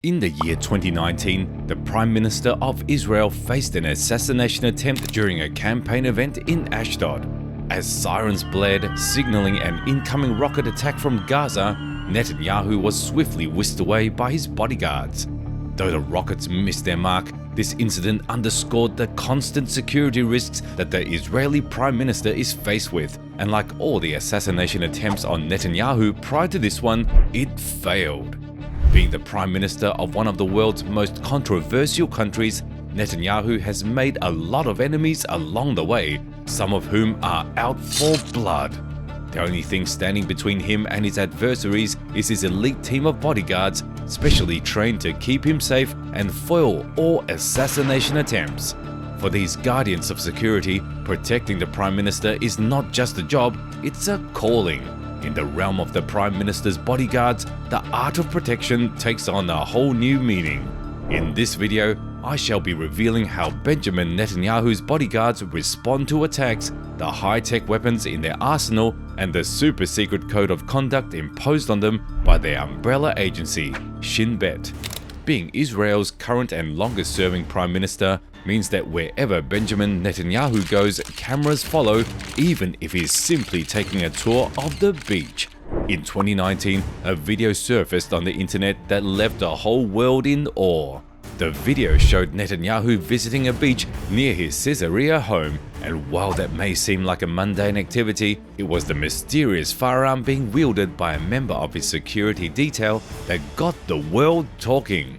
In the year 2019, the Prime Minister of Israel faced an assassination attempt during a campaign event in Ashdod. As sirens blared, signaling an incoming rocket attack from Gaza, Netanyahu was swiftly whisked away by his bodyguards. Though the rockets missed their mark, this incident underscored the constant security risks that the Israeli Prime Minister is faced with, and like all the assassination attempts on Netanyahu prior to this one, it failed. Being the Prime Minister of one of the world's most controversial countries, Netanyahu has made a lot of enemies along the way, some of whom are out for blood. The only thing standing between him and his adversaries is his elite team of bodyguards, specially trained to keep him safe and foil all assassination attempts. For these guardians of security, protecting the Prime Minister is not just a job, it's a calling. In the realm of the Prime Minister's bodyguards, the art of protection takes on a whole new meaning. In this video, I shall be revealing how Benjamin Netanyahu's bodyguards respond to attacks, the high-tech weapons in their arsenal, and the super-secret code of conduct imposed on them by their umbrella agency, Shin Bet. Being Israel's current and longest-serving Prime Minister means that wherever Benjamin Netanyahu goes, cameras follow, even if he's simply taking a tour of the beach. In 2019, a video surfaced on the internet that left the whole world in awe. The video showed Netanyahu visiting a beach near his Caesarea home, and while that may seem like a mundane activity, it was the mysterious firearm being wielded by a member of his security detail that got the world talking.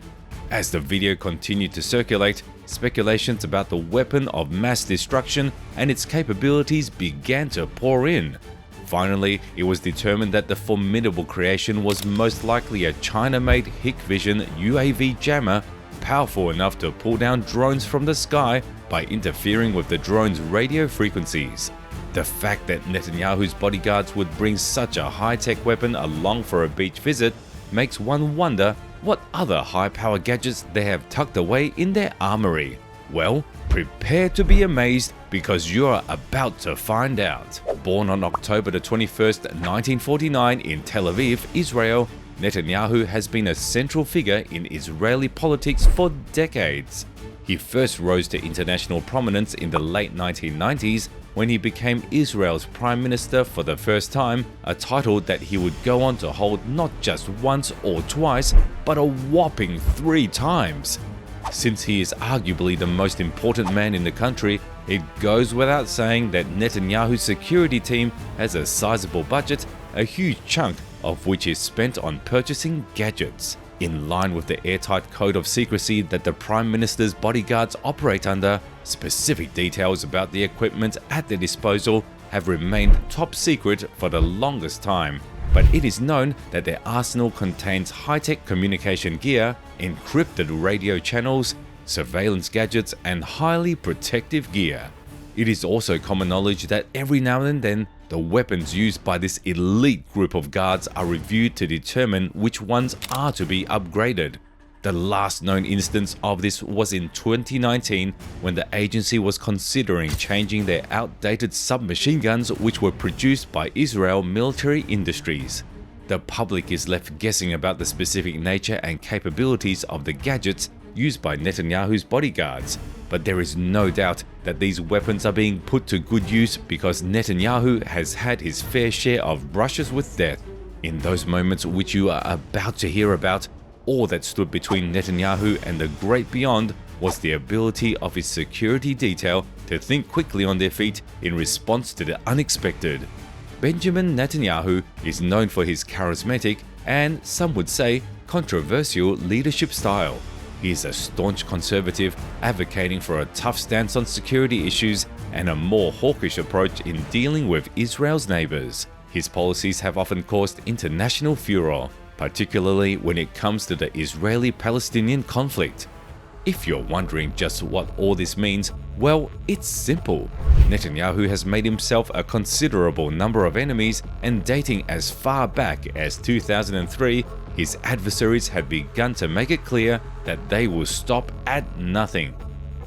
As the video continued to circulate, speculations about the weapon of mass destruction and its capabilities began to pour in. Finally, it was determined that the formidable creation was most likely a China-made Hikvision UAV jammer, powerful enough to pull down drones from the sky by interfering with the drone's radio frequencies. The fact that Netanyahu's bodyguards would bring such a high-tech weapon along for a beach visit makes one wonder what other high-power gadgets they have tucked away in their armory. Well, prepare to be amazed because you're about to find out. Born on October 21st, 1949 in Tel Aviv, Israel, Netanyahu has been a central figure in Israeli politics for decades. He first rose to international prominence in the late 1990s when he became Israel's Prime Minister for the first time, a title that he would go on to hold not just once or twice, but a whopping 3 times. Since he is arguably the most important man in the country, it goes without saying that Netanyahu's security team has a sizable budget, a huge chunk of which is spent on purchasing gadgets. In line with the airtight code of secrecy that the Prime Minister's bodyguards operate under, specific details about the equipment at their disposal have remained top secret for the longest time. But it is known that their arsenal contains high-tech communication gear, encrypted radio channels, surveillance gadgets, and highly protective gear. It is also common knowledge that every now and then, the weapons used by this elite group of guards are reviewed to determine which ones are to be upgraded. The last known instance of this was in 2019 when the agency was considering changing their outdated submachine guns which were produced by Israel Military Industries. The public is left guessing about the specific nature and capabilities of the gadgets used by Netanyahu's bodyguards, but there is no doubt that these weapons are being put to good use because Netanyahu has had his fair share of brushes with death. In those moments which you are about to hear about, all that stood between Netanyahu and the great beyond was the ability of his security detail to think quickly on their feet in response to the unexpected. Benjamin Netanyahu is known for his charismatic and, some would say, controversial leadership style. He is a staunch conservative, advocating for a tough stance on security issues and a more hawkish approach in dealing with Israel's neighbors. His policies have often caused international furor, particularly when it comes to the Israeli-Palestinian conflict. If you're wondering just what all this means, well, it's simple. Netanyahu has made himself a considerable number of enemies, and dating as far back as 2003, his adversaries have begun to make it clear that they will stop at nothing.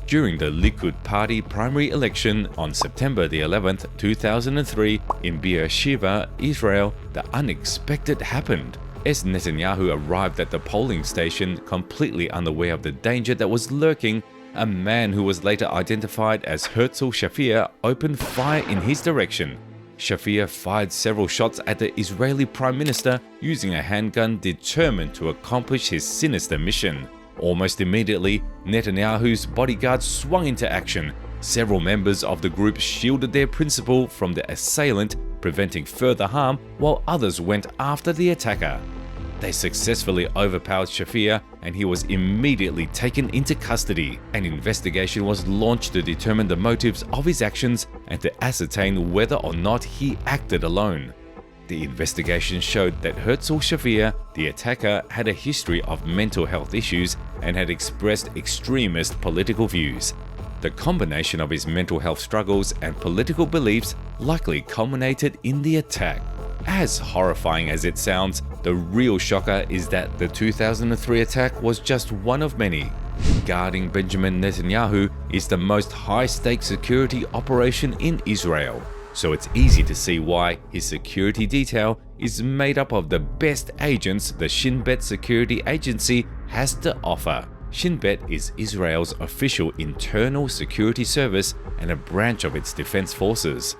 During the Likud party primary election on September 11th, 2003 in Beersheba, Israel, the unexpected happened. as Netanyahu arrived at the polling station completely unaware of the danger that was lurking, a man who was later identified as Herzl Shafir opened fire in his direction. Shafir fired several shots at the Israeli Prime Minister using a handgun, determined to accomplish his sinister mission. Almost immediately, Netanyahu's bodyguards swung into action. Several members of the group shielded their principal from the assailant, preventing further harm, while others went after the attacker. They successfully overpowered Shafir, and he was immediately taken into custody. An investigation was launched to determine the motives of his actions and to ascertain whether or not he acted alone. The investigation showed that Herzl Shafir, the attacker, had a history of mental health issues and had expressed extremist political views. The combination of his mental health struggles and political beliefs likely culminated in the attack. As horrifying as it sounds, the real shocker is that the 2003 attack was just one of many. Guarding Benjamin Netanyahu is the most high-stakes security operation in Israel, so it's easy to see why his security detail is made up of the best agents the Shin Bet security agency has to offer. Shin Bet is Israel's official internal security service and a branch of its defense forces.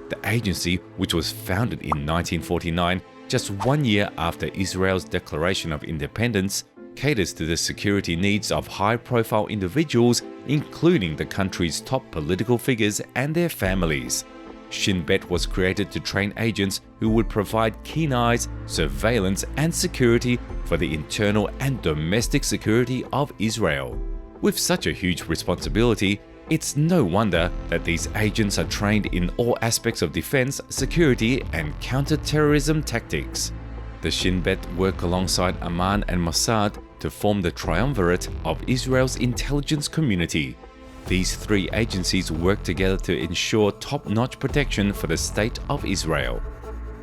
The agency, which was founded in 1949, just 1 year after Israel's declaration of independence, caters to the security needs of high-profile individuals, including the country's top political figures and their families. Shin Bet was created to train agents who would provide keen eyes, surveillance, and security for the internal and domestic security of Israel. With such a huge responsibility, it's no wonder that these agents are trained in all aspects of defense, security, and counter-terrorism tactics. The Shin Bet work alongside Amman and Mossad to form the triumvirate of Israel's intelligence community. These three agencies work together to ensure top-notch protection for the state of Israel.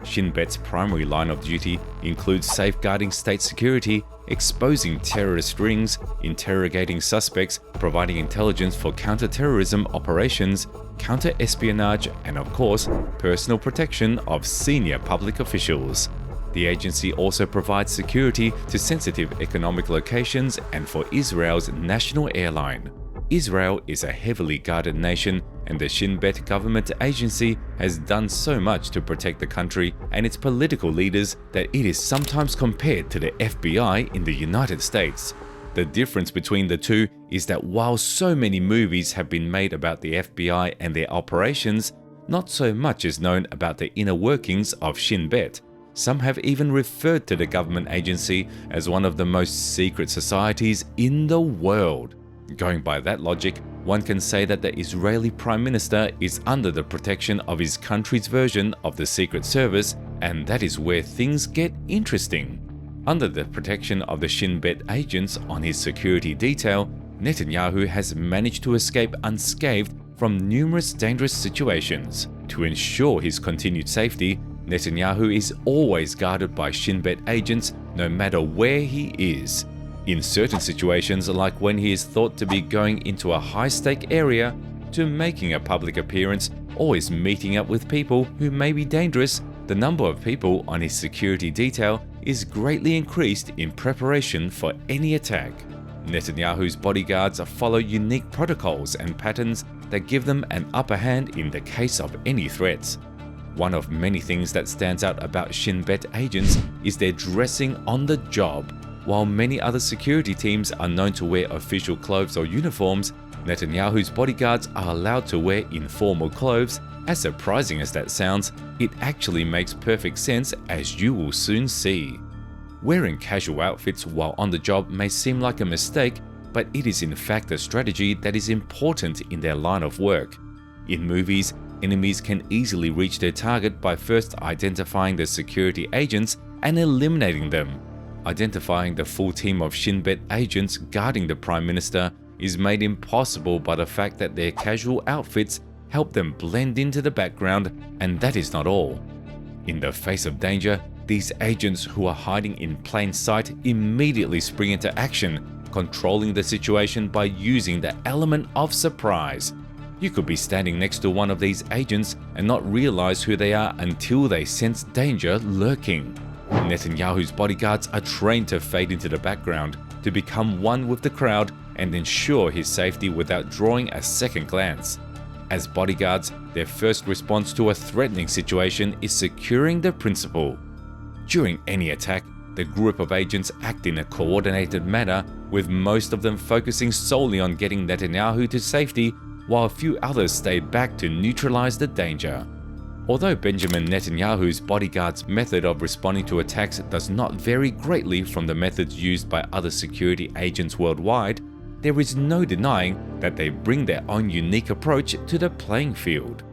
Shin Bet's primary line of duty includes safeguarding state security, exposing terrorist rings, interrogating suspects, providing intelligence for counter-terrorism operations, counter-espionage, and of course, personal protection of senior public officials. The agency also provides security to sensitive economic locations and for Israel's national airline. Israel is a heavily guarded nation, and the Shin Bet government agency has done so much to protect the country and its political leaders that it is sometimes compared to the FBI in the United States. The difference between the two is that while so many movies have been made about the FBI and their operations, not so much is known about the inner workings of Shin Bet. Some have even referred to the government agency as one of the most secret societies in the world. Going by that logic, one can say that the Israeli Prime Minister is under the protection of his country's version of the Secret Service, and that is where things get interesting. Under the protection of the Shin Bet agents on his security detail, Netanyahu has managed to escape unscathed from numerous dangerous situations. To ensure his continued safety, Netanyahu is always guarded by Shin Bet agents no matter where he is. In certain situations, like when he is thought to be going into a high-stake area, to making a public appearance, or is meeting up with people who may be dangerous, the number of people on his security detail is greatly increased in preparation for any attack. Netanyahu's bodyguards follow unique protocols and patterns that give them an upper hand in the case of any threats. One of many things that stands out about Shin Bet agents is their dressing on the job. While many other security teams are known to wear official clothes or uniforms, Netanyahu's bodyguards are allowed to wear informal clothes. As surprising as that sounds, it actually makes perfect sense, as you will soon see. Wearing casual outfits while on the job may seem like a mistake, but it is in fact a strategy that is important in their line of work. In movies, enemies can easily reach their target by first identifying the security agents and eliminating them. Identifying the full team of Shin Bet agents guarding the Prime Minister is made impossible by the fact that their casual outfits help them blend into the background, and that is not all. In the face of danger, these agents who are hiding in plain sight immediately spring into action, controlling the situation by using the element of surprise. You could be standing next to one of these agents and not realize who they are until they sense danger lurking. Netanyahu's bodyguards are trained to fade into the background, to become one with the crowd and ensure his safety without drawing a second glance. As bodyguards, their first response to a threatening situation is securing the principal. During any attack, the group of agents act in a coordinated manner, with most of them focusing solely on getting Netanyahu to safety, while a few others stay back to neutralize the danger. Although Benjamin Netanyahu's bodyguards' method of responding to attacks does not vary greatly from the methods used by other security agents worldwide, there is no denying that they bring their own unique approach to the playing field.